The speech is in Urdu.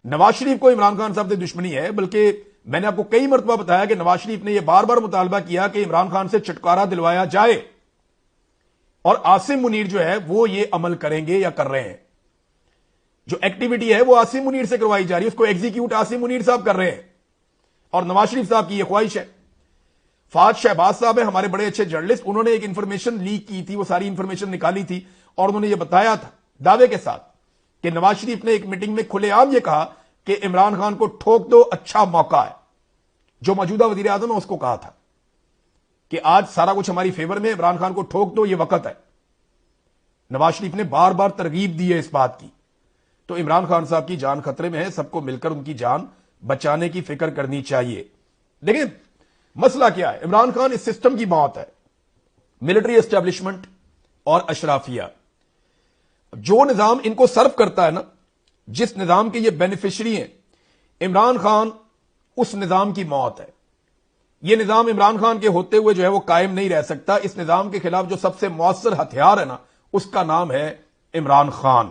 نواز شریف کو عمران خان صاحب سے دشمنی ہے، بلکہ میں نے آپ کو کئی مرتبہ بتایا کہ نواز شریف نے یہ بار بار مطالبہ کیا کہ عمران خان سے چھٹکارا دلوایا جائے، اور عاصم منیر جو ہے وہ یہ عمل کریں گے یا کر رہے ہیں. جو ایکٹیویٹی ہے وہ عاصم منیر سے کروائی جا رہی ہے، اس کو ایگزیکیوٹ عاصم منیر صاحب کر رہے ہیں، اور نواز شریف صاحب کی یہ خواہش ہے. فہد شہباز صاحب ہیں ہمارے بڑے اچھے جرنلسٹ، انہوں نے ایک انفارمیشن لیک کی تھی، وہ ساری انفارمیشن نکالی تھی، اور انہوں نے یہ بتایا تھا دعوے کے ساتھ کہ نواز شریف نے ایک میٹنگ میں کھلے عام یہ کہا کہ عمران خان کو ٹھوک دو، اچھا موقع ہے. جو موجودہ وزیر اعظم ہے اس کو کہا تھا کہ آج سارا کچھ ہماری فیور میں، عمران خان کو ٹھوک دو، یہ وقت ہے. نواز شریف نے بار بار ترغیب دی ہے اس بات کی. تو عمران خان صاحب کی جان خطرے میں ہے، سب کو مل کر ان کی جان بچانے کی فکر کرنی چاہیے. دیکھیں مسئلہ کیا ہے، عمران خان اس سسٹم کی موت ہے، ملٹری اسٹیبلشمنٹ اور اشرافیہ. جو نظام ان کو سرو کرتا ہے نا، جس نظام کے یہ بینیفیشری ہیں، عمران خان اس نظام کی موت ہے. یہ نظام عمران خان کے ہوتے ہوئے جو ہے وہ قائم نہیں رہ سکتا. اس نظام کے خلاف جو سب سے مؤثر ہتھیار ہے نا، اس کا نام ہے عمران خان.